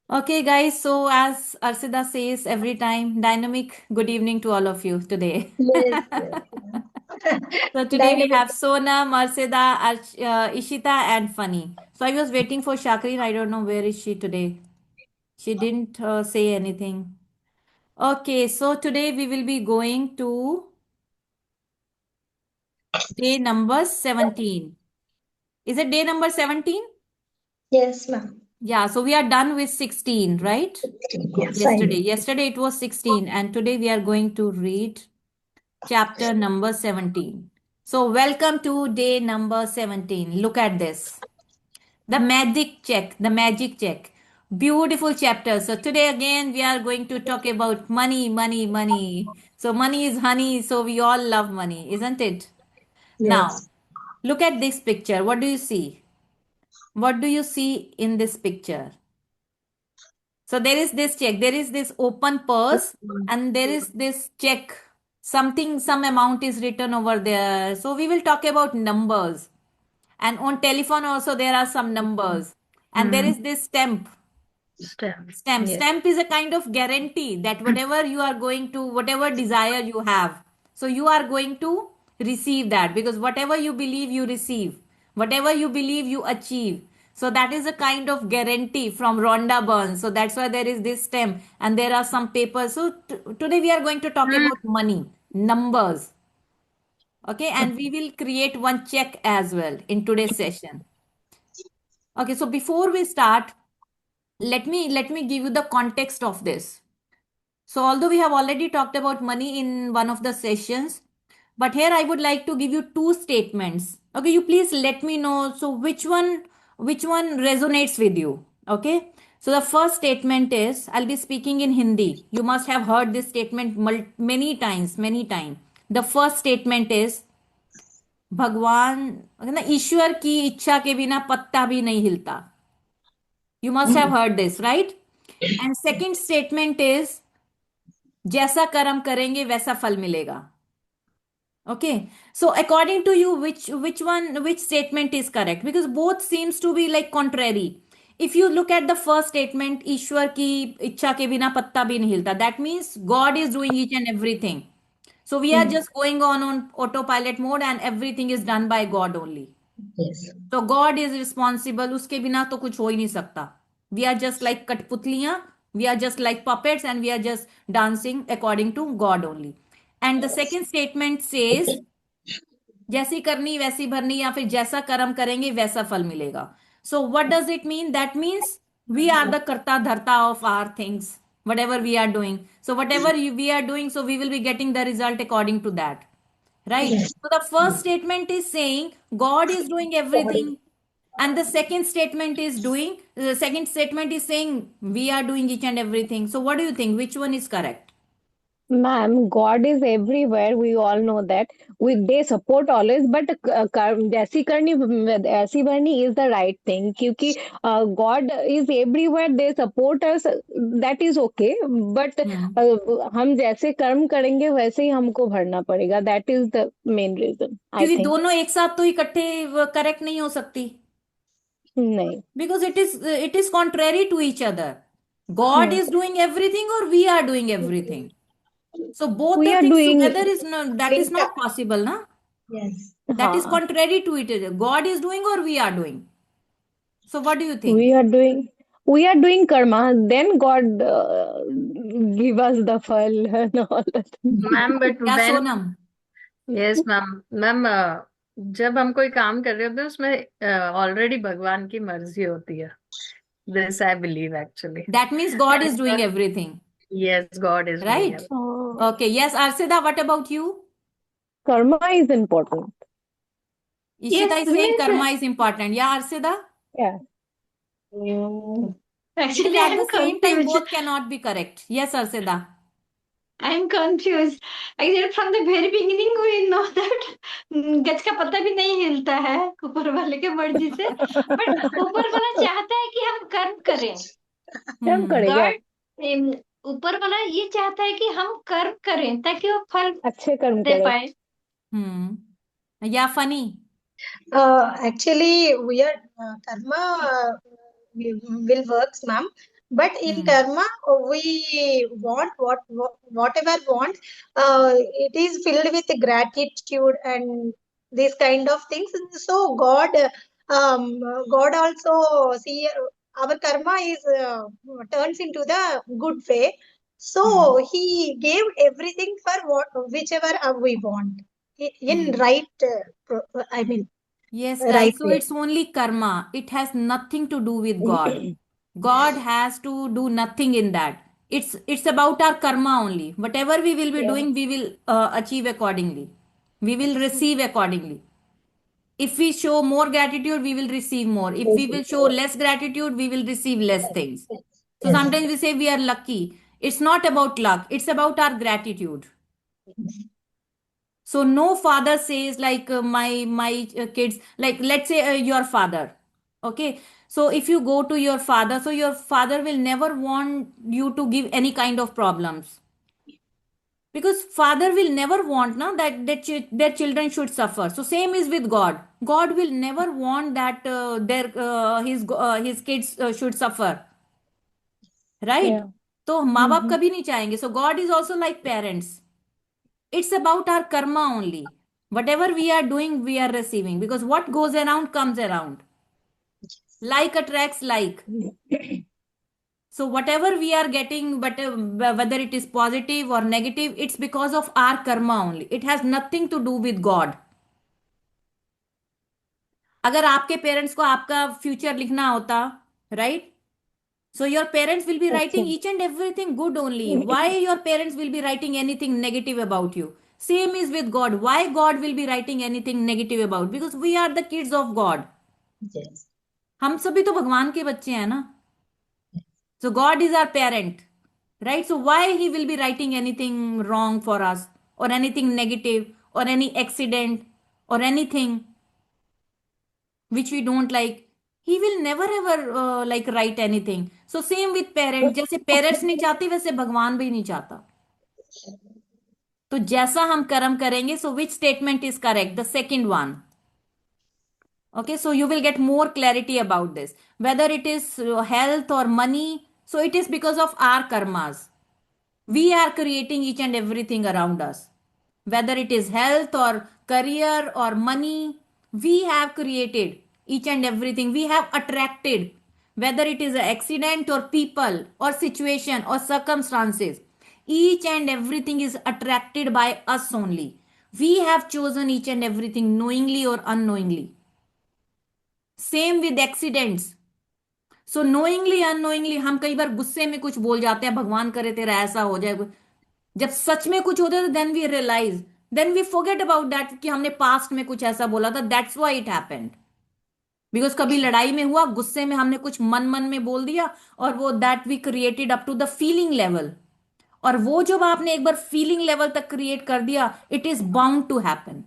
Okay, guys, so as Arshida says every time, dynamic good evening to all of you today. Yes, yes, ma'am. So today we Dynamic. have Sonam, Arshida, Ishita, and Funny. So I was waiting for Shakrin. I don't know where is she today. She didn't say anything. Okay, so today we will be going to day number 17. Is it day number 17? Yes, ma'am. Yeah, so we are done with 16, right? Yes, I Yesterday. know. Yesterday it was 16, and today we are going to read chapter number 17. So, welcome to day number 17. Look at this. The magic check. The magic check. Beautiful chapter. So, today again we are going to talk about money, money, money. So, money is honey. So, we all love money, isn't it? Now, Yes. look at this picture. What do you see? What do you see in this picture? So there is this check, there is this open purse, and there is this check. Something, some amount is written over there. So we will talk about numbers. And on telephone also there are some numbers. And there Hmm. is this stamp. Stamp. Stamp. Yes. Stamp is a kind of guarantee that whatever you are going to, whatever desire you have, so you are going to receive that, because whatever you believe you receive, whatever you believe you achieve. So that is a kind of guarantee from Rhonda Burns. So that's why there is this stamp and there are some papers. So today we are going to talk Hmm. about money, numbers. Okay, and we will create one check as well in today's session. Okay, so before we start, let me give you the context of this. So, although we have already talked about money in one of the sessions, but here I would like to give you two statements. Okay, you please let me know. So, which one resonates with you? Okay. So, the first statement is, I'll be speaking in Hindi. You must have heard this statement many times, many times. The first statement is, भगवान ना ईश्वर की इच्छा के बिना पत्ता भी नहीं हिलता. You must have heard this, right? And second statement is, जैसा कर्म करेंगे वैसा फल मिलेगा. Okay, so according to you, which statement is correct? Because both seems to be like contrary. If you look at the first statement, ईश्वर की इच्छा के बिना पत्ता भी नहीं हिलता, that means God is doing each and everything. So we are Hmm. just going on autopilot mode and everything is done by God only. Yes. तो God is responsible, उसके बिना तो कुछ हो ही नहीं सकता. वी आर जस्ट लाइक कठपुतलियां, we are just like puppets and we are just dancing according to God only. And the second statement says, जैसी करनी वैसी भरनी, या फिर जैसा कर्म करेंगे वैसा फल मिलेगा. So what does it mean? That means we are the कर्ता धर्ता of our things, whatever we are doing. So whatever we are doing, so we will be getting the result according to that. Right? Yes. So the first statement is saying God is doing everything. And the second statement is saying we are doing each and everything. So what do you think? Which one is correct? Ma'am, God is everywhere. We all know that. They support always, but जैसी करनी ऐसी भरनी is the right thing. क्योंकि God is everywhere. They support us. That is okay. But Hmm. हम जैसे कर्म करेंगे वैसे ही हमको भरना पड़ेगा. That is the main reason, I क्योंकि think. दोनों एक साथ तो इकट्ठे करेक्ट नहीं हो सकती. नहीं. Because it is contrary to each other. God Hmm. is doing everything or we are doing everything. So both We the are things doing. together is not, that is Inter- not possible, na? Yes. That is हाँ. contrary to it. God is doing or we are doing. So what do you We think? are doing we are doing karma, then God give us the phal and all that. Ma'am, but क्या when Sonam? yes, ma'am, जब हम कोई काम कर रहे होते हैं उसमें ऑलरेडी भगवान की मर्जी होती है. This I believe actually. That means God is doing everything, Yes, God is doing right? everything. Oh, Okay, yes, Arshida, what about you? karma is important. Ishita Yes, is saying means karma is important. Yeah, Arshida? Yeah. Because actually at the I'm same time, confused. both cannot be correct. Yes, Arshida. I'm confused. Actually, from the very beginning, we know that गज का पत्ता भी नहीं हिलता है ऊपर वाले के मर्जी से. बट ऊपर वाला चाहता है कि हम कर्म करें. कर्म Hmm. करेगा. गॉड ऊपर वाला ये चाहता है कि हम कर्म करें ताकि वो फल अच्छे कर्म दे करे. पाए. Hmm. Yeah, funny. Actually, we are karma will works, ma'am. But in karma, we want whatever want. It is filled with gratitude and these kind of things. So God also see our karma is turns into the good way. So He gave everything for whichever we want in right. I mean, Yes, right guys. So way. it's only karma. It has nothing to do with God. God has to do nothing in that. It's about our karma only. Whatever we will be Yeah. doing, we will achieve accordingly. We will receive accordingly. If we show more gratitude, we will receive more. If we will show less gratitude, we will receive less things. So Yes. sometimes we say we are lucky. It's not about luck. It's about our gratitude. So no father says like my kids, like let's say your father. Okay. So if you go to your father, so your father will never want you to give any kind of problems, because father will never want na, that their children should suffer. So same is with God will never want that his kids should suffer, right? Yeah. तो माँ बाप Mhm. कभी नहीं चाहेंगे. So God is also like parents. It's about our karma only. Whatever we are doing, we are receiving, because what goes around comes around. Like attracts like. So whatever we are getting, but whether it is positive or negative, it's because of our karma only. It has nothing to do with God. अगर आपके parents को आपका future लिखना होता, right, so your parents will be writing Okay. each and everything good only. Why your parents will be writing anything negative about you? Same is with God. Why God will be writing anything negative about? Because we are the kids of God. Yes. हम सभी तो भगवान के बच्चे हैं ना. So God is our parent, right? So why he will be writing anything wrong for us, or anything negative, or any accident, or anything which we don't like? He will never ever like write anything. So same with parents. जैसे parents नहीं चाहते, वैसे भगवान भी नहीं चाहता. तो जैसा हम कर्म करेंगे, so which statement is correct? The second one. Okay, so you will get more clarity about this. Whether it is health or money, so it is because of our karmas. We are creating each and everything around us. Whether it is health or career or money, we have created each and everything. We have attracted, whether it is an accident or people or situation or circumstances. Each and everything is attracted by us only. We have chosen each and everything knowingly or unknowingly. Same with accidents. So knowingly unknowingly हम कई बार गुस्से में कुछ बोल जाते हैं, भगवान करे तेरा ऐसा हो जाए. जब सच में कुछ होता है, तो then we realise, then we forget about that कि हमने पास्ट में कुछ ऐसा बोला था. That's why it happened. Because कभी लड़ाई में हुआ, गुस्से में हमने कुछ मन मन में बोल दिया, और वो that we created up to the feeling level. और वो जब आपने एक बार फीलिंग लेवल तक क्रिएट कर दिया, it is bound to happen.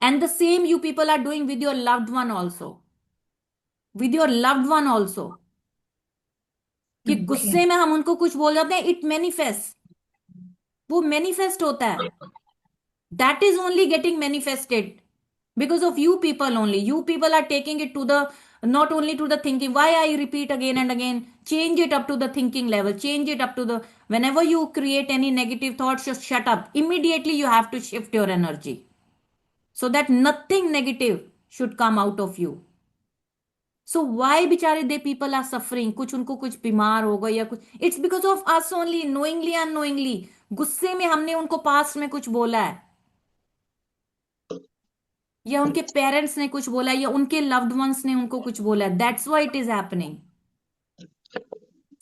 And the same you people are doing with your loved one also. With your loved one also. कि Okay. गुस्से में हम उनको कुछ बोल जाते हैं, इट मैनिफेस्ट. वो मैनिफेस्ट होता है. That is only getting manifested because of you people only. You people are taking it to the, not only to the thinking. Why I repeat again and again? Change it up to the thinking level. Change it up to the, whenever you create any negative thoughts, just shut up immediately. You have to shift your energy so that nothing negative should come out of you. So why बेचारे दे people are suffering? कुछ उनको कुछ बीमार हो गए या कुछ, it's because of us only, knowingly unknowingly. गुस्से में हमने उनको पास्ट में कुछ बोला है, या उनके पेरेंट्स ने कुछ बोला है, या उनके लव्ड वंस ने उनको कुछ बोला है. That's why it is happening.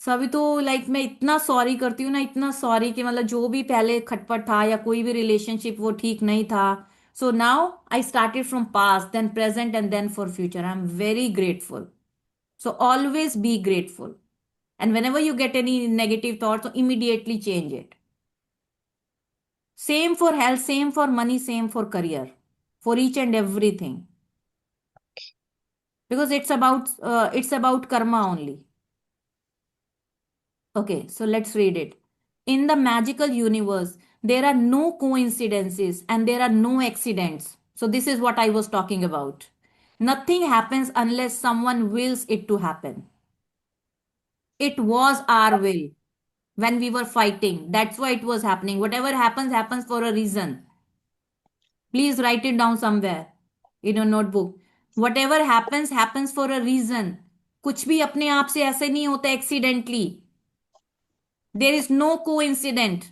सभी तो लाइक मैं इतना सॉरी करती हूँ ना, इतना सॉरी कि मतलब जो भी पहले खटपट था या कोई भी रिलेशनशिप वो ठीक नहीं था. So now I started from past, then present, and then for future. I am very grateful. So always be grateful. And whenever you get any negative thought, immediately change it. Same for health, same for money, same for career, for each and everything. Because it's about karma only. Okay, so let's read it. In the magical universe, there are no coincidences and there are no accidents. So this is what I was talking about. Nothing happens unless someone wills it to happen. It was our will when we were fighting. That's why it was happening. Whatever happens, happens for a reason. Please write it down somewhere in your notebook. Whatever happens, happens for a reason. कुछ भी अपने आप से ऐसे नहीं होता accidentally. There is no coincidence.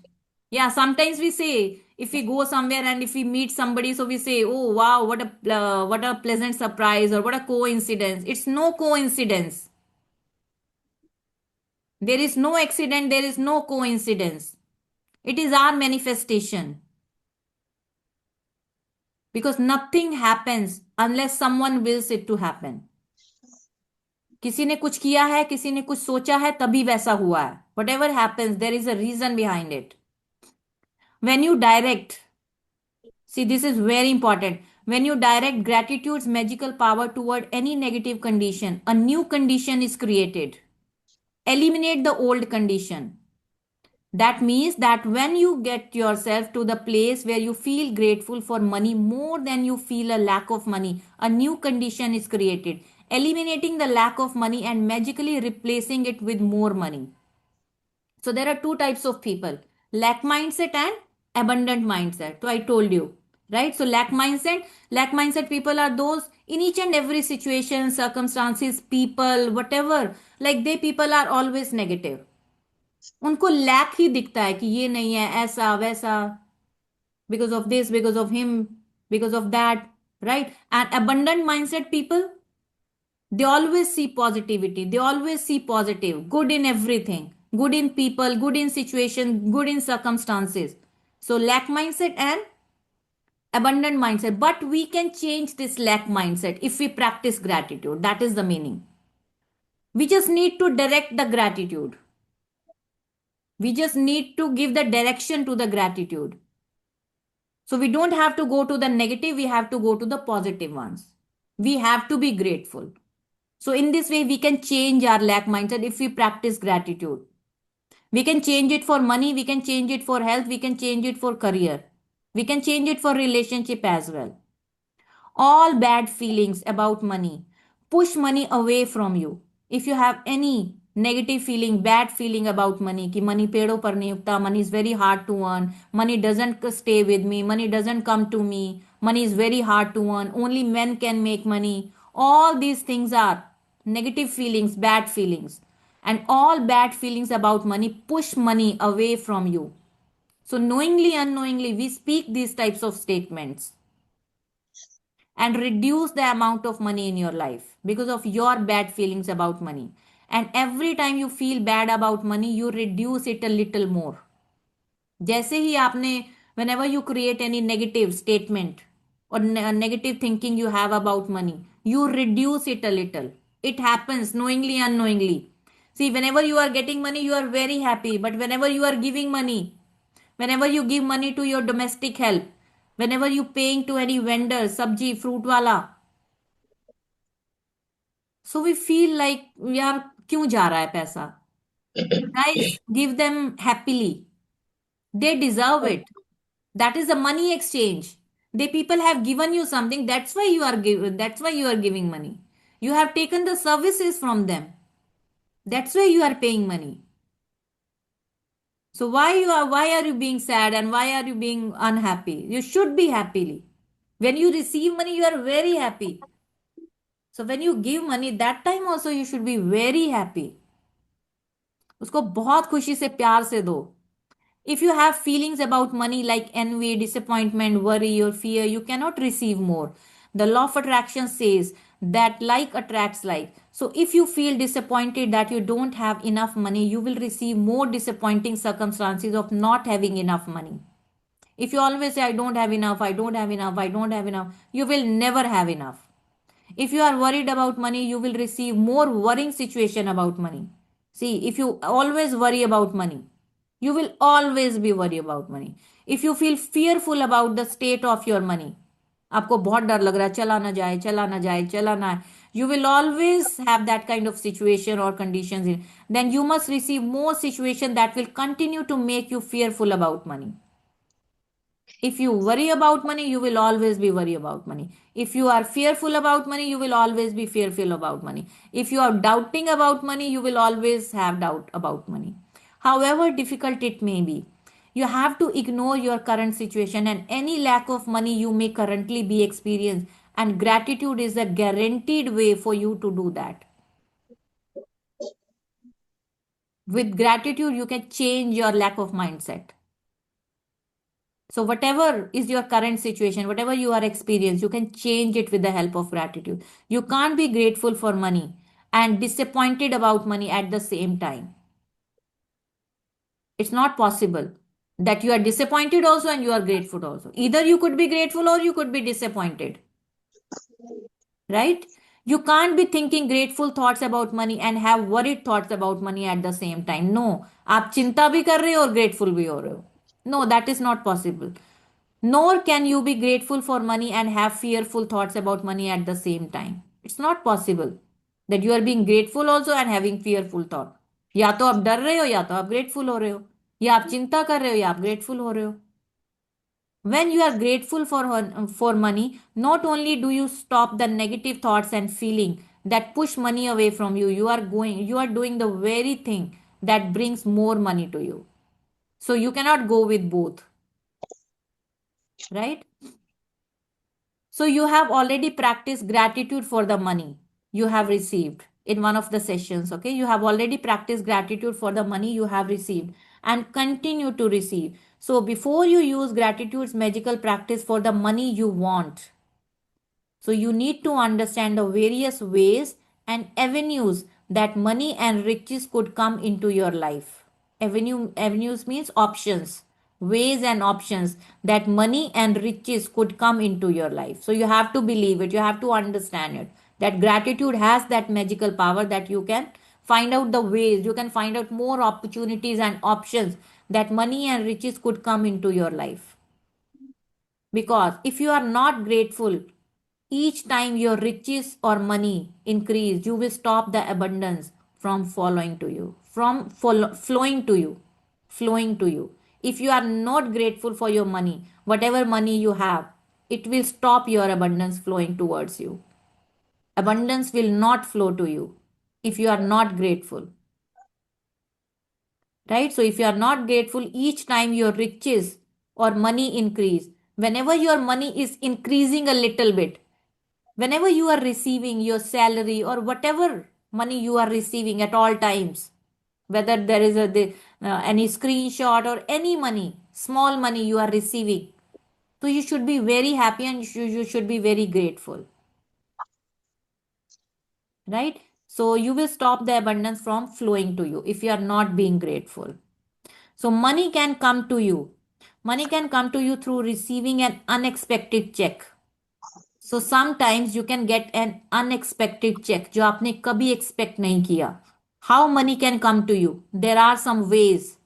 Yeah, sometimes we say if we go somewhere and if we meet somebody, so we say, "Oh wow, what a pleasant surprise," or "What a coincidence." It's no coincidence. There is no accident. There is no coincidence. It is our manifestation, because nothing happens unless someone wills it to happen. किसी ने कुछ किया है, किसी ने कुछ सोचा है, तभी वैसा हुआ है. Whatever happens, there is a reason behind it. When you direct, see, this is very important. When you direct gratitude's magical power toward any negative condition, a new condition is created. Eliminate the old condition. That means that when you get yourself to the place where you feel grateful for money more than you feel a lack of money, a new condition is created, eliminating the lack of money and magically replacing it with more money. So there are two types of people: lack mindset and abundant mindset. So I told you, right? So lack mindset people are those in each and every situation, circumstances, people, whatever, like they people are always negative. उनको lack ही दिखता है कि ये नहीं है, ऐसा वैसा, because of this, because of him, because of that, right? And abundant mindset people, they always see positivity, they always see positive, good in everything, good in people, good in situation, good in circumstances. So lack mindset and abundant mindset. But we can change this lack mindset if we practice gratitude. That is the meaning. We just need to direct the gratitude. We just need to give the direction to the gratitude. So we don't have to go to the negative, we have to go to the positive ones. We have to be grateful. So in this way, we can change our lack mindset if we practice gratitude. We can change it for money, we can change it for health, we can change it for career. We can change it for relationship as well. All bad feelings about money push money away from you. If you have any negative feeling, bad feeling about money, कि money पेड़ों पर नहीं उगता, money is very hard to earn, money doesn't stay with me, money doesn't come to me, money is very hard to earn, only men can make money. All these things are negative feelings, bad feelings. And all bad feelings about money push money away from you. So knowingly, unknowingly, we speak these types of statements and reduce the amount of money in your life because of your bad feelings about money. And every time you feel bad about money, you reduce it a little more. जैसे ही आपने, whenever you create any negative statement or negative thinking you have about money, you reduce it a little. It happens knowingly, unknowingly. See, whenever you are getting money, you are very happy. But whenever you are giving money, whenever you give money to your domestic help, whenever you paying to any vendor, sabji, fruit wala, so we feel like यार क्यों जा रहा है पैसा. Guys, give them happily. They deserve it. That is a money exchange. The people have given you something. That's why you are giving. That's why you are giving money. You have taken the services from them. That's why you are paying money. So why are you being sad and why are you being unhappy? You should be happily. When you receive money, you are very happy. So when you give money, that time also you should be very happy. उसको बहुत खुशी से प्यार से दो. If you have feelings about money like envy, disappointment, worry, or fear, you cannot receive more. The law of attraction says that like attracts like. So if you feel disappointed that you don't have enough money, you will receive more disappointing circumstances of not having enough money. If you always say, I don't have enough, I don't have enough, I don't have enough, you will never have enough. If you are worried about money, you will receive more worrying situation about money. See, if you always worry about money, you will always be worried about money. If you feel fearful about the state of your money, आपको बहुत डर लग रहा है, चला ना जाए, चला ना जाए, चला ना, you will always have that kind of situation or conditions in, then you must receive more situation that will continue to make you fearful about money. If you worry about money, you will always be worry about money. If you are fearful about money, you will always be fearful about money. If you are doubting about money, you will always have doubt about money. However difficult it may be, you have to ignore your current situation and any lack of money you may currently be experiencing. And gratitude is a guaranteed way for you to do that. With gratitude, you can change your lack of mindset. So, whatever is your current situation, whatever you are experiencing, you can change it with the help of gratitude. You can't be grateful for money and disappointed about money at the same time. It's not possible that you are disappointed also and you are grateful also. Either you could be grateful or you could be disappointed, right? You can't be thinking grateful thoughts about money and have worried thoughts about money at the same time. No, आप चिंता भी कर रहे हो और grateful भी हो रहे हो. No, that is not possible. Nor can you be grateful for money and have fearful thoughts about money at the same time. It's not possible that you are being grateful also and having fearful thought. या तो आप डर रहे हो या तो आप grateful हो रहे हो या आप चिंता कर रहे हो या आप grateful हो रहे हो. When you are grateful for money, not only do you stop the negative thoughts and feeling that push money away from you, you are doing the very thing that brings more money to you. So you cannot go with both, right? So you have already practiced gratitude for the money you have received in one of the sessions. Okay, you have already practiced gratitude for the money you have received and continue to receive. So before you use gratitude's magical practice for the money you want, so you need to understand the various ways and avenues that money and riches could come into your life. Avenues means options, ways and options that money and riches could come into your life. So you have to believe it, you have to understand it. That gratitude has that magical power that you can find out the ways, you can find out more opportunities and options that money and riches could come into your life. Because if you are not grateful, each time your riches or money increase, you will stop the abundance from following to you, flowing to you, flowing to you. If you are not grateful for your money, whatever money you have, it will stop your abundance flowing towards you. Abundance will not flow to you if you are not grateful, right? So if you are not grateful, each time your riches or money increase, whenever your money is increasing a little bit, whenever you are receiving your salary or whatever money you are receiving at all times, whether there is any screenshot or any money, small money you are receiving, so you should be very happy and you should be very grateful, right? So you will stop the abundance from flowing to you if you are not being grateful. So money can come to you. Money can come to you through receiving an unexpected check. So sometimes you can get an unexpected check जो आपने कभी expect नहीं किया. How money can come to you? There are some ways.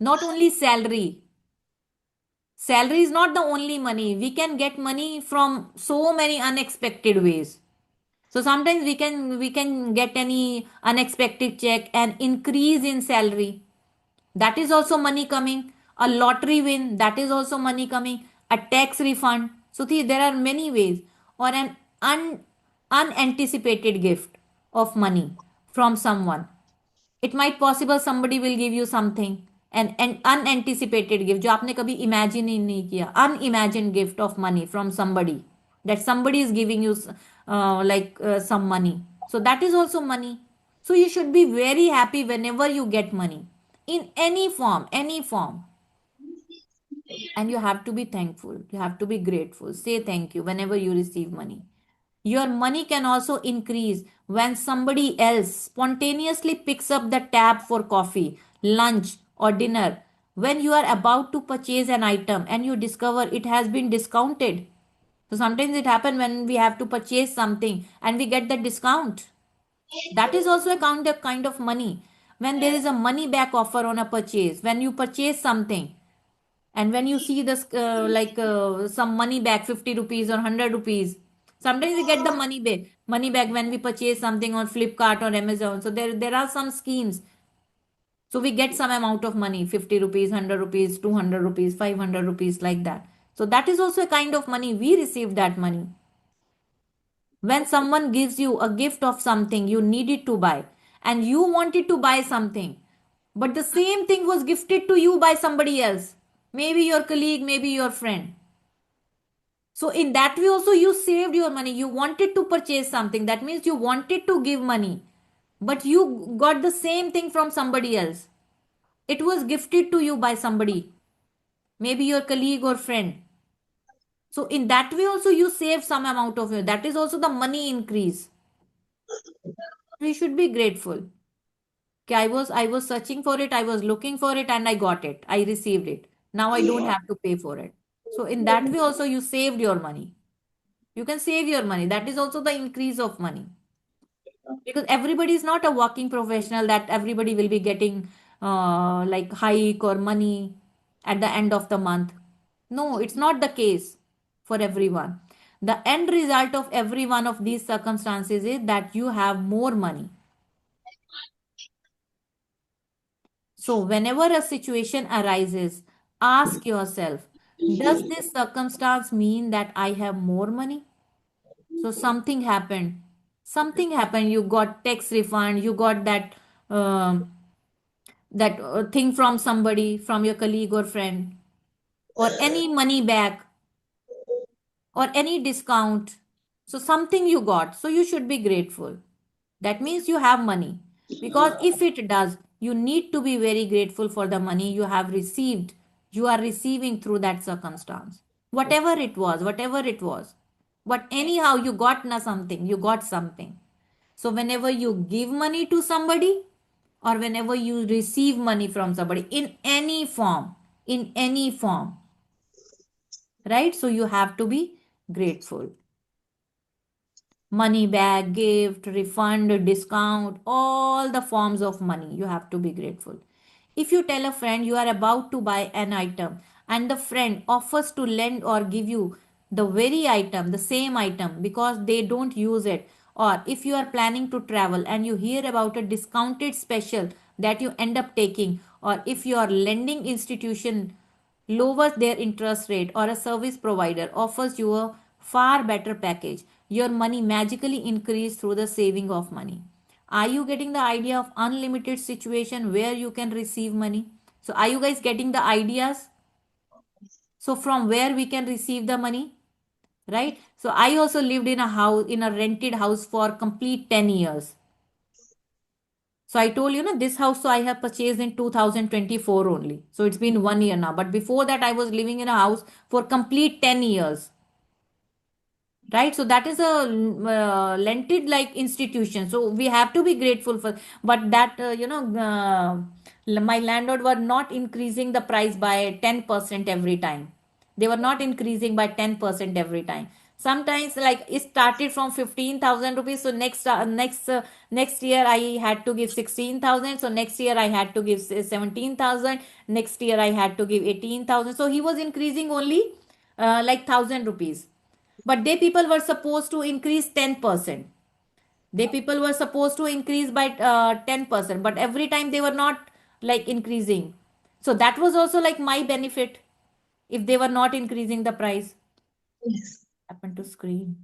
Not only salary. Salary is not the only money. We can get money from so many unexpected ways. So sometimes we can get any unexpected check and increase in salary. That is also money coming. A lottery win, that is also money coming. A tax refund. So there are many ways. Or an unanticipated gift of money from someone. It might possible somebody will give you something. An unanticipated gift जो आपने कभी imagine ही नहीं किया. Unimagined gift of money from somebody. That somebody is giving you some money. So that is also money. So you should be very happy whenever you get money in any form, any form. And you have to be thankful. You have to be grateful. Say thank you whenever you receive money. Your money can also increase when somebody else spontaneously picks up the tab for coffee, lunch, or dinner. When you are about to purchase an item and you discover it has been discounted. So sometimes it happens when we have to purchase something and we get the discount. That is also a kind of money. When there is a money back offer on a purchase, when you purchase something and when you see this some money back 50 rupees or 100 rupees, sometimes we get the money back when we purchase something on Flipkart or Amazon. So there are some schemes So we get some amount of money, 50 rupees, 100 rupees, 200 rupees, 500 rupees, like that. So that is also a kind of money. We receive that money. When someone gives you a gift of something you needed to buy and you wanted to buy something, but the same thing was gifted to you by somebody else, maybe your colleague, maybe your friend. So in that way also you saved your money. You wanted to purchase something. That means you wanted to give money, but you got the same thing from somebody else. It was gifted to you by somebody, maybe your colleague or friend. So in that way also you save some amount of it. That is also the money increase. We should be grateful. Okay, I was searching for it, I was looking for it, and I got it. I received it. Now I don't have to pay for it. So in that way also you saved your money. You can save your money. That is also the increase of money. Because everybody is not a working professional that everybody will be getting like hike or money at the end of the month. No, it's not the case for everyone. The end result of every one of these circumstances is that you have more money. So whenever a situation arises, ask yourself, does this circumstance mean that I have more money? So something happened, you got tax refund, you got um that thing from somebody, from your colleague or friend, or any money back, or any discount. So something you got, so you should be grateful. That means you have money. Because if it does, you need to be very grateful for the money you have received, you are receiving through that circumstance. Whatever it was, whatever it was. But anyhow, you got something, you got something. So whenever you give money to somebody, or whenever you receive money from somebody in any form, right? So you have to be grateful. Money back, gift, refund, discount, all the forms of money, you have to be grateful. If you tell a friend you are about to buy an item and the friend offers to lend or give you the very item, the same item, because they don't use it, or if you are planning to travel and you hear about a discounted special that you end up taking, or if your lending institution lowers their interest rate, or a service provider offers you a far better package, your money magically increase through the saving of money. Are you getting the idea of unlimited situation where you can receive money? So are you guys getting the ideas? So from where we can receive the money, right? So I also lived in a house, in a rented house for complete 10 years. So I told you, this house, so I have purchased in 2024 only. So it's been 1 year now. But before that, I was living in a house for complete 10 years. Right? So that is a rented like institution. So we have to be grateful for, but that, my landlord were not increasing the price by 10% every time. They were not increasing by 10% every time. Sometimes like it started from 15,000 rupees. So next year I had to give 16,000. So next year I had to give 17,000. Next year I had to give 18,000. So he was increasing only like 1,000 rupees. But they people were supposed to increase 10%. They people were supposed to increase by 10%, but every time they were not like increasing. So that was also like my benefit if they were not increasing the price. Happen to screen.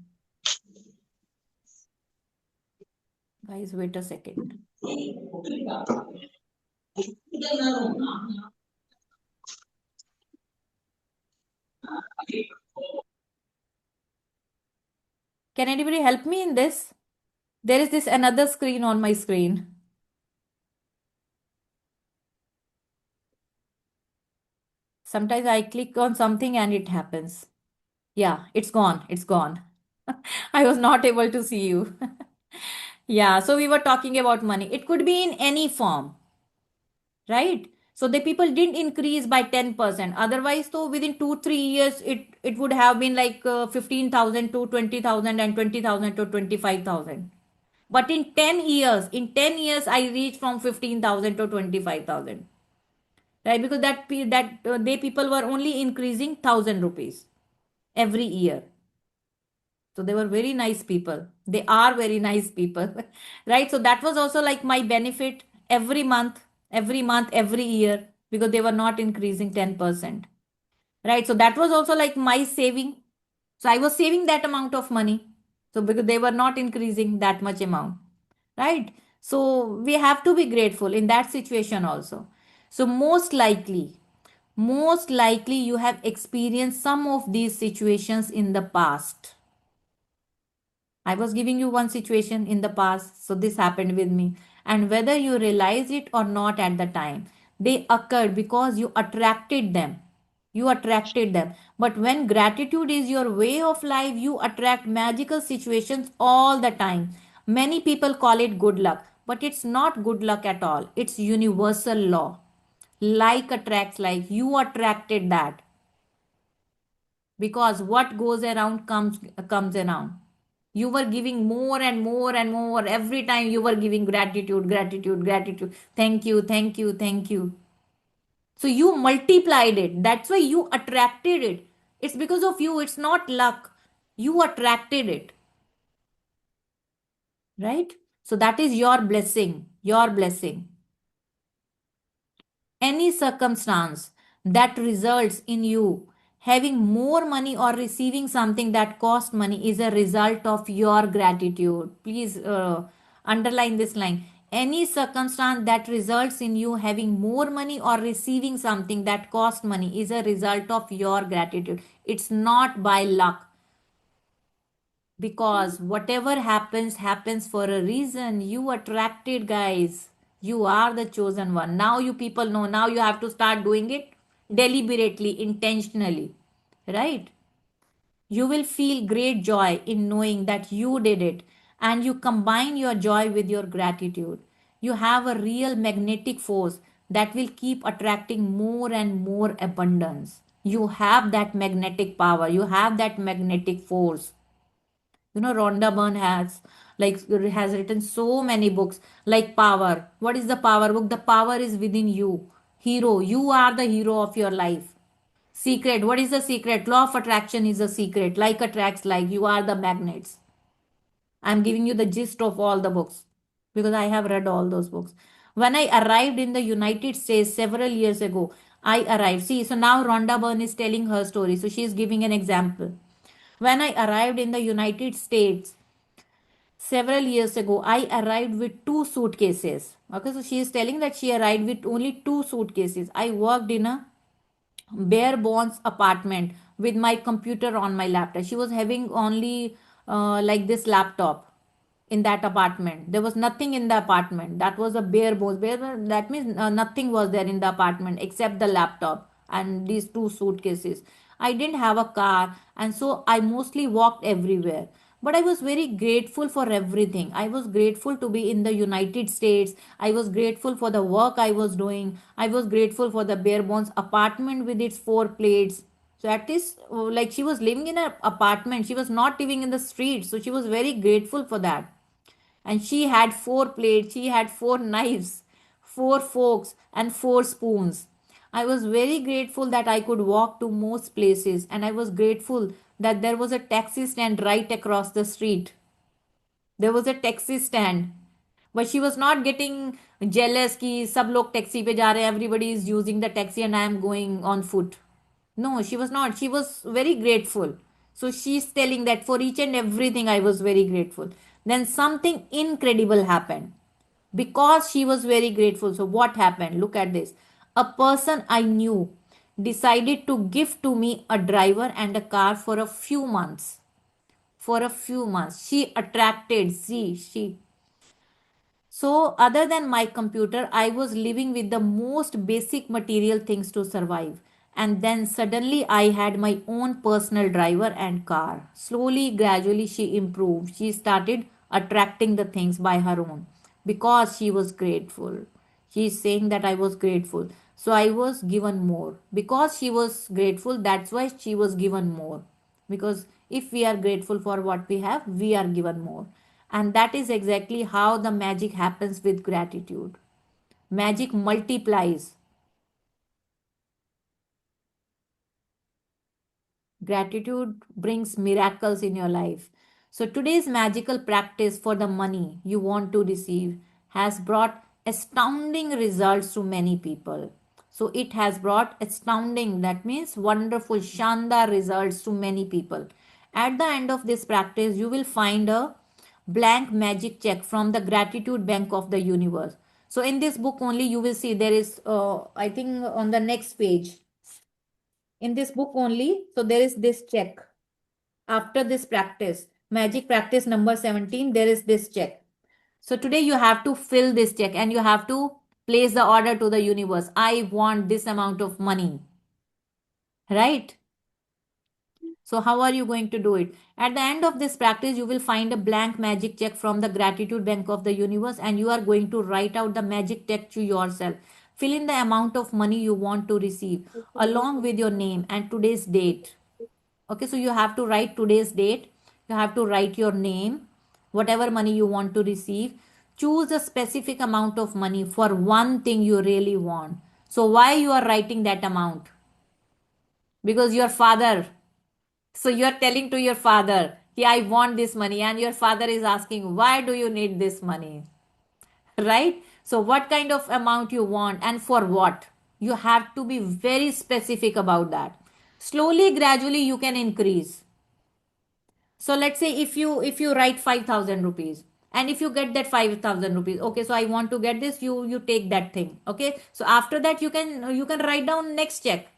Guys, wait a second. Can anybody help me in this? There is this another screen on my screen. Sometimes I click on something and it happens. Yeah, it's gone. It's gone. I was not able to see you. Yeah, so we were talking about money. It could be in any form, right? So the people didn't increase by 10%. Otherwise, so within 2, 3 years, it would have been like 15,000 to 20,000 and 20,000 to 25,000. But in 10 years, I reached from 15,000 to 25,000, right? Because they people were only increasing 1,000 rupees every year. So they were very nice people. They are very nice people, right? So that was also like my benefit every month. every month, every year, because they were not increasing 10%. Right? So that was also like my saving. So I was saving that amount of money. So because they were not increasing that much amount. Right? So we have to be grateful in that situation also. So most likely you have experienced some of these situations in the past. I was giving you one situation in the past, so this happened with me. And whether you realize it or not at the time, they occurred because you attracted them. You attracted them. But when gratitude is your way of life, you attract magical situations all the time. Many people call it good luck, but it's not good luck at all. It's universal law. Like attracts like. You attracted that because what goes around comes around. You were giving more and more and more. Every time you were giving gratitude, gratitude, gratitude. Thank you, thank you, thank you. So you multiplied it. That's why you attracted it. It's because of you. It's not luck. You attracted it. Right? So that is your blessing. Your blessing. Any circumstance that results in you having more money or receiving something that cost money is a result of your gratitude. Please underline this line. Any circumstance that results in you having more money or receiving something that cost money is a result of your gratitude. It's not by luck, because whatever happens for a reason. You attracted, guys. You are the chosen one. Now you people know. Now you have to start doing it deliberately, intentionally. Right? You will feel great joy in knowing that you did it, and you combine your joy with your gratitude. You have a real magnetic force that will keep attracting more and more abundance. You have that magnetic power. You have that magnetic force. Rhonda Byrne has written so many books like Power. What is the Power book? The power is within you. Hero, you are the hero of your life. Secret, what is the secret? Law of attraction is a secret. Like attracts like. You are the magnets. I'm giving you the gist of all the books because I have read all those books. When I arrived in the United States several years ago, I arrived. See, so now Rhonda Byrne is telling her story. So she is giving an example. When I arrived in the United States several years ago, I arrived with two suitcases. Okay, so she is telling that she arrived with only two suitcases. I worked in a bare bones apartment with my computer on my laptop. She was having only like this laptop in that apartment. There was nothing in the apartment. That was a bare bones. That means nothing was there in the apartment except the laptop and these two suitcases. I didn't have a car, and so I mostly walked everywhere. But I was very grateful for everything. I was grateful to be in the United States. I was grateful for the work I was doing. I was grateful for the bare bones apartment with its four plates. So at least, like, she was living in an apartment. She was not living in the street. So she was very grateful for that. And she had four plates, she had four knives, four forks, and four spoons. I was very grateful that I could walk to most places, and I was grateful that there was a taxi stand right across the street. There was a taxi stand. But she was not getting jealous कि सब लोग taxi पे जा रहे हैं, everybody is using the taxi and I am going on foot. No, she was not. She was very grateful. So she's telling that for each and everything I was very grateful. Then something incredible happened because she was very grateful. So what happened? Look at this. A person I knew decided to give to me a driver and a car for a few months. For a few months. She attracted. See, she so, other than my computer, I was living with the most basic material things to survive. And then suddenly I had my own personal driver and car. Slowly, gradually, she improved. She started attracting the things by her own because she was grateful. She is saying that I was grateful. So, I was given more. Because she was grateful, that's why she was given more. Because if we are grateful for what we have, we are given more. And that is exactly how the magic happens with gratitude. Magic multiplies. Gratitude brings miracles in your life. So, today's magical practice for the money you want to receive has brought astounding results to many people. So it has brought astounding, that means wonderful, shandar results to many people. At the end of this practice, you will find a blank magic check from the gratitude bank of the universe. So in this book only, you will see there is, I think on the next page, in this book only, so there is this check. After this practice, magic practice number 17, there is this check. So today you have to fill this check and you have to place the order to the universe. I want this amount of money. Right? So how are you going to do it? At the end of this practice, you will find a blank magic check from the gratitude bank of the universe and you are going to write out the magic check to yourself. Fill in the amount of money you want to receive along with your name and today's date. Okay, so you have to write today's date. You have to write your name, whatever money you want to receive. Choose a specific amount of money for one thing you really want. So why you are writing that amount? Because your father. So you are telling to your father, yeah, I want this money, and your father is asking, why do you need this money? Right? So what kind of amount you want and for what? You have to be very specific about that. Slowly, gradually, you can increase. So let's say if you write 5,000 rupees and if you get that 5,000 rupees, okay, so I want to get this, you take that thing. Okay, so after that you can write down next check.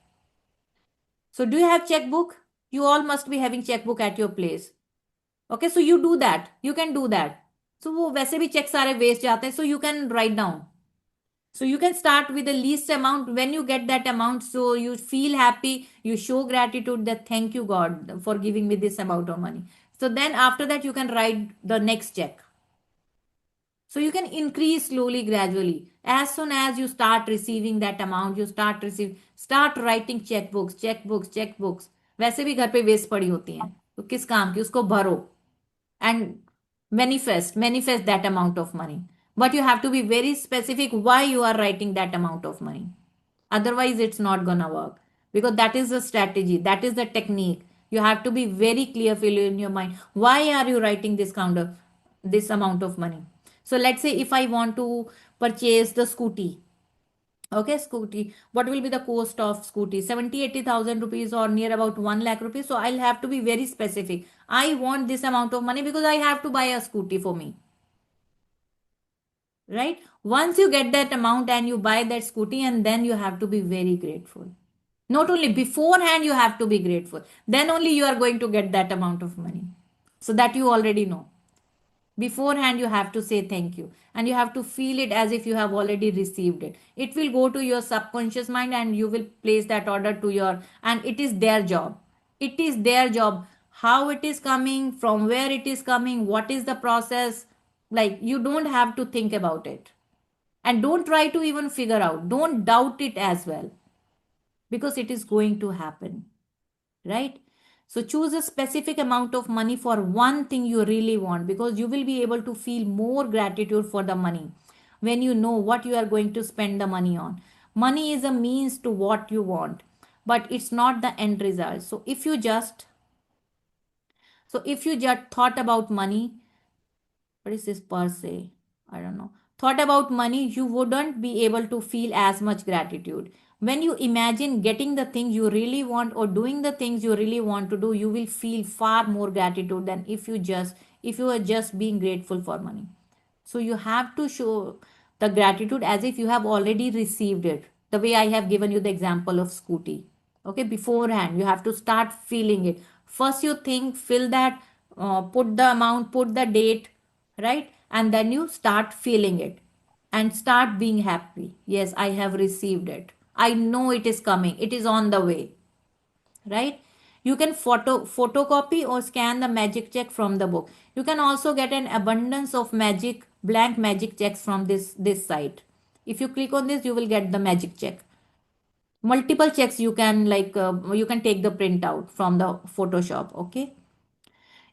So do you have checkbook? You all must be having checkbook at your place. Okay, so you do that, you can do that. So वो वैसे भी check सारे waste जाते हैं, so you can write down. So you can start with the least amount. When you get that amount, so you feel happy, you show gratitude that thank you God for giving me this amount of money. So then after that, you can write the next check. So you can increase slowly, gradually. As soon as you start receiving that amount, start writing checkbooks. वैसे भी घर पे waste पड़ी होती हैं, तो किस काम की, उसको भरो and manifest that amount of money. But you have to be very specific why you are writing that amount of money. Otherwise it's not gonna work, because that is the strategy, that is the technique. You have to be very clear in your mind, why are you writing this amount of money. So let's say if I want to purchase the scooty. Okay, scooty, what will be the cost of scooty? 70,000-80,000 rupees or near about 1 lakh rupees. So I'll have to be very specific. I want this amount of money because I have to buy a scooty for me. Right? Once you get that amount and you buy that scooty, and then you have to be very grateful. Not only beforehand, you have to be grateful. Then only you are going to get that amount of money. So that you already know. Beforehand, you have to say thank you and you have to feel it as if you have already received it. It will go to your subconscious mind and you will place that order to your, and it is their job. It is their job. How it is coming, from where it is coming, what is the process. Like, you don't have to think about it. And don't try to even figure out. Don't doubt it as well. Because it is going to happen. Right? So choose a specific amount of money for one thing you really want, because you will be able to feel more gratitude for the money when you know what you are going to spend the money on. Money is a means to what you want, but it's not the end result. So if you just thought about money, what is this per se? I don't know. Thought about money, you wouldn't be able to feel as much gratitude. When you imagine getting the things you really want or doing the things you really want to do, you will feel far more gratitude than if you are just being grateful for money. So you have to show the gratitude as if you have already received it. The way I have given you the example of scooty. Okay, beforehand, you have to start feeling it. First you think, fill that, put the amount, put the date, right? And then you start feeling it and start being happy. Yes, I have received it. I know it is coming. It is on the way. Right? You can photocopy or scan the magic check from the book. You can also get an abundance of blank magic checks from this site. If you click on this, you will get the magic check. Multiple checks you can you can take the printout from the Photoshop. Okay.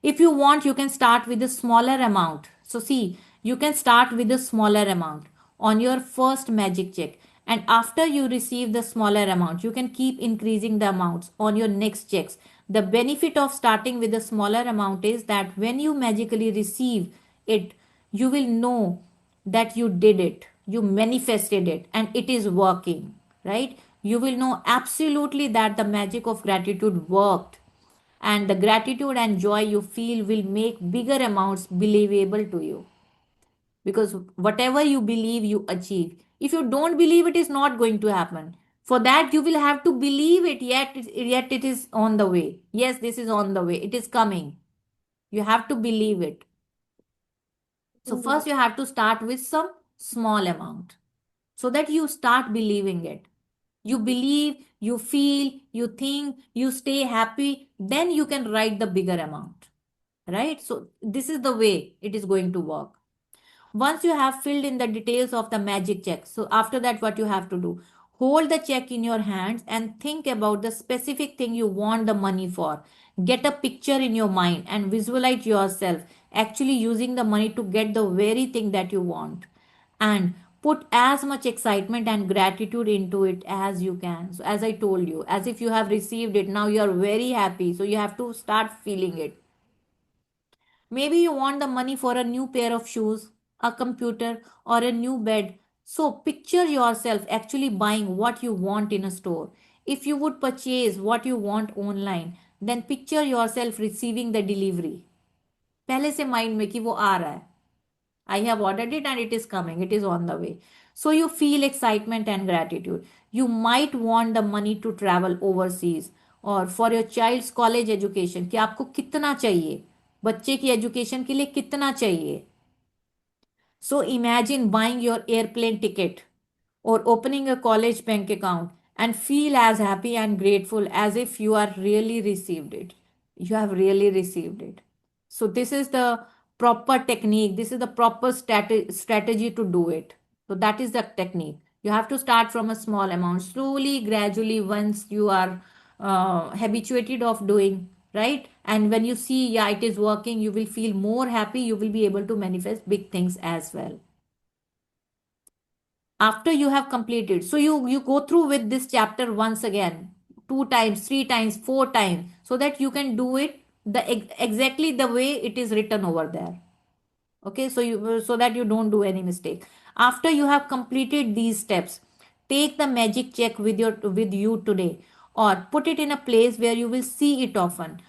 If you want, you can start with a smaller amount. So see, you can start with a smaller amount on your first magic check. And after you receive the smaller amount, you can keep increasing the amounts on your next checks. The benefit of starting with a smaller amount is that when you magically receive it, you will know that you did it. you manifested it and it is working, right? You will know absolutely that the magic of gratitude worked, and the gratitude and joy you feel will make bigger amounts believable to you, because whatever you believe you achieve. If you don't believe, it is not going to happen. For that you will have to believe it, yet it is on the way. Yes, this is on the way, it is coming. You have to believe it. So first you have to start with some small amount, so that you start believing it. You believe, you feel, you think, you stay happy, then you can write the bigger amount, right? So this is the way it is going to work. Once you have filled in the details of the magic check, so after that, what you have to do, hold the check in your hands and think about the specific thing you want the money for. Get a picture in your mind and visualize yourself actually using the money to get the very thing that you want, and put as much excitement and gratitude into it as you can. So as I told you, as if you have received it, now you are very happy, so you have to start feeling it. Maybe you want the money for a new pair of shoes, a computer, or a new bed. So picture yourself actually buying what you want in a store. If you would purchase what you want online, then picture yourself receiving the delivery. पहले से mind में कि वो आ रहा है. I have ordered it and it is coming, it is on the way. So you feel excitement and gratitude. You might want the money to travel overseas or for your child's college education, कि आपको कितना चाहिए, बच्चे की education के लिए कितना चाहिए. So imagine buying your airplane ticket or opening a college bank account and feel as happy and grateful as if you are really received it. You have really received it. So this is the proper technique. This is the proper strategy to do it. So that is the technique. You have to start from a small amount, slowly, gradually, once you are habituated of doing, right? And when you see, yeah, it is working, you will feel more happy. You will be able to manifest big things as well after you have completed. So you go through with this chapter once again, two times, three times, four times, so that you can do it exactly the way it is written over there. Okay, so that you don't do any mistake. After you have completed these steps, take the magic check with you today, or put it in a place where you will see it often.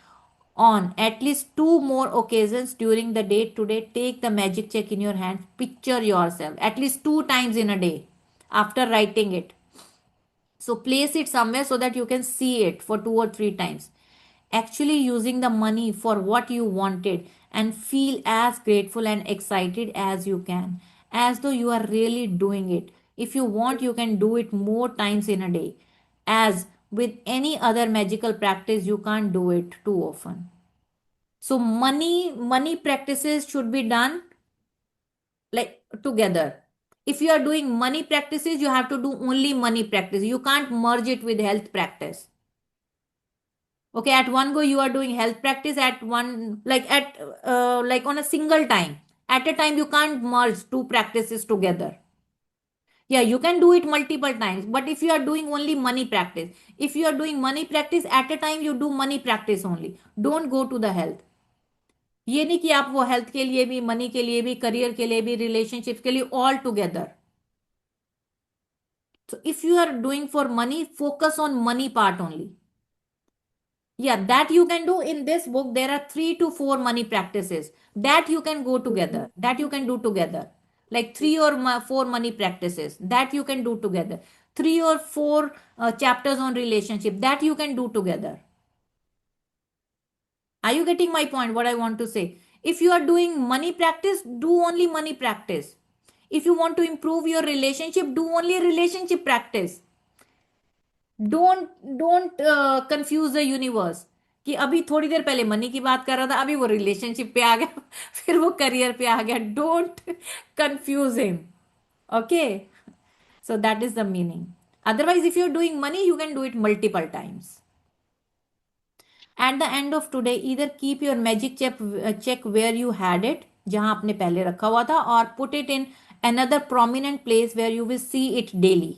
On at least two more occasions during the day today, take the magic check in your hand. Picture yourself at least two times in a day after writing it. So place it somewhere so that you can see it for two or three times. Actually using the money for what you wanted, and feel as grateful and excited as you can, as though you are really doing it. If you want, you can do it more times in a day. As with any other magical practice, you can't do it too often. So money practices should be done like together. If you are doing money practices, you have to do only money practice. You can't merge it with health practice. Okay, at one go you are doing health practice, at one like on a single time. At a time you can't merge two practices together. Yeah, you can do it multiple times, but if you are doing only money practice, if you are doing money practice at a time, you do money practice only. Don't go to the health. ये नहीं कि आप वो health के लिए भी, money के लिए भी, करियर के लिए भी, रिलेशनशिप के लिए, all together. So if you are doing for money, focus on money part only. Yeah, that you can do. In this book there are 3 to 4 money practices that you can go together, that you can do together, like 3 or 4 money practices that you can do together, 3 or 4 chapters on relationship that you can do together. Are you getting my point, what I want to say? If you are doing money practice, do only money practice. If you want to improve your relationship, do only relationship practice. Don't confuse the universe कि अभी थोड़ी देर पहले money की बात कर रहा था, अभी वो रिलेशनशिप पे आ गया, फिर वो करियर पे आ गया. Don't confuse him. Okay, so that is the meaning. Otherwise, if you're doing money, you can do it multiple times. At the end of today, either keep your magic check where you had it, जहां आपने पहले रखा हुआ था, or put it in another prominent place where you will see it daily.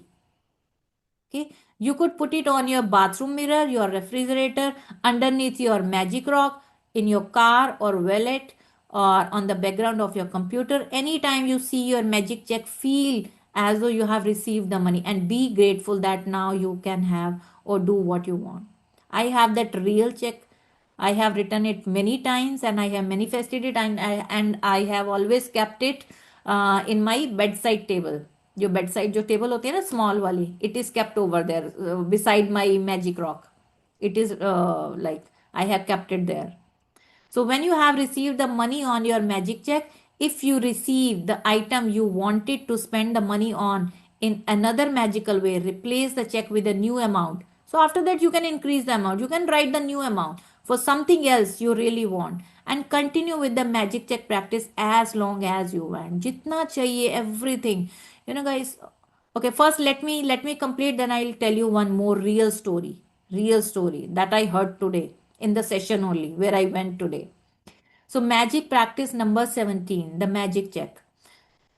Okay, you could put it on your bathroom mirror, your refrigerator, underneath your magic rock, in your car or wallet, or on the background of your computer. Anytime you see your magic check, feel as though you have received the money, and be grateful that now you can have or do what you want. I have that real check. I have written it many times and I have manifested it, and I have always kept it in my bedside table. जो bedside जो table होती है ना small वाली, it is kept over there beside my magic rock. It is like I have kept it there. So when you have received the money on your magic check, if you receive the item you wanted to spend the money on in another magical way, replace the check with a new amount. So after that, you can increase the amount. You can write the new amount for something else you really want and continue with the magic check practice as long as you want. Jitna chahiye, everything. Guys. Okay, first let me complete, then I'll tell you one more real story. Real story that I heard today in the session only where I went today. So magic practice number 17, the magic check.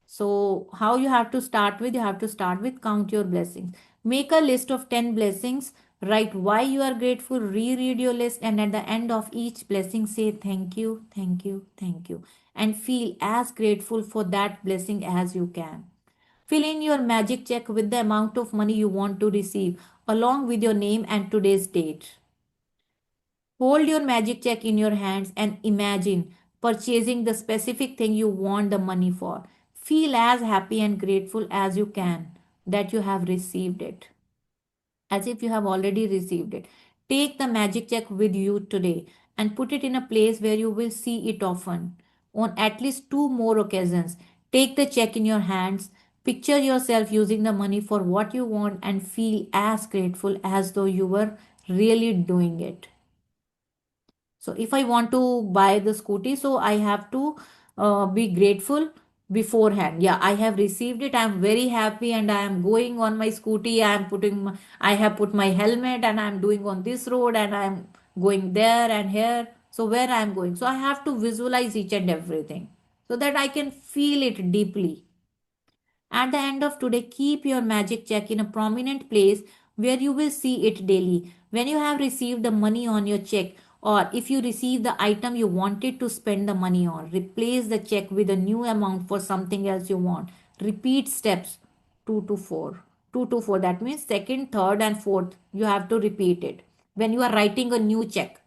So how you have to start with? You have to start with count your blessings. Make a list of 10 blessings. Write why you are grateful. Reread your list, and at the end of each blessing say thank you, thank you, thank you, and feel as grateful for that blessing as you can. Fill in your magic check with the amount of money you want to receive along with your name and today's date. Hold your magic check in your hands and imagine purchasing the specific thing you want the money for. Feel as happy and grateful as you can that you have received it, as if you have already received it. Take the magic check with you today and put it in a place where you will see it often. On at least two more occasions, take the check in your hands, picture yourself using the money for what you want, and feel as grateful as though you were really doing it. So if I want to buy the scooty, so I have to be grateful beforehand. Yeah, I have received it. I am very happy, and I am going on my scooty. I have put my helmet, and I am doing on this road, and I am going there and here. So where I am going, so I have to visualize each and everything so that I can feel it deeply. At the end of today, keep your magic check in a prominent place where you will see it daily. When you have received the money on your check, or if you receive the item you wanted to spend the money on, replace the check with a new amount for something else you want. Repeat steps 2 to 4. 2 to 4, that means second, third, and fourth. You have to repeat it. When you are writing a new check,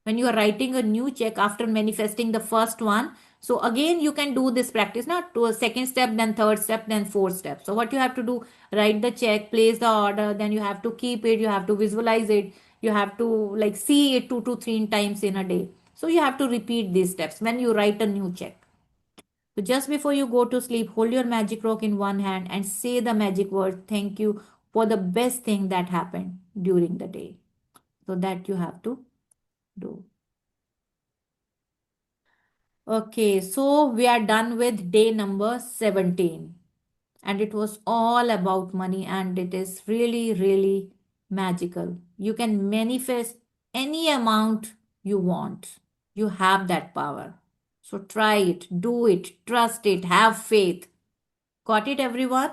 when you are writing a new check after manifesting the first one, so again you can do this practice now to a second step, then third step, then fourth step. So what you have to do, write the check, place the order, then you have to keep it, you have to visualize it, you have to like see it 2 to 3 times in a day. So you have to repeat these steps when you write a new check. So just before you go to sleep, hold your magic rock in one hand and say the magic word thank you for the best thing that happened during the day. So that you have to do. Okay, so we are done with day number 17. And it was all about money, and it is really, really magical. You can manifest any amount you want. You have that power. So try it, do it, trust it, have faith. Got it, everyone?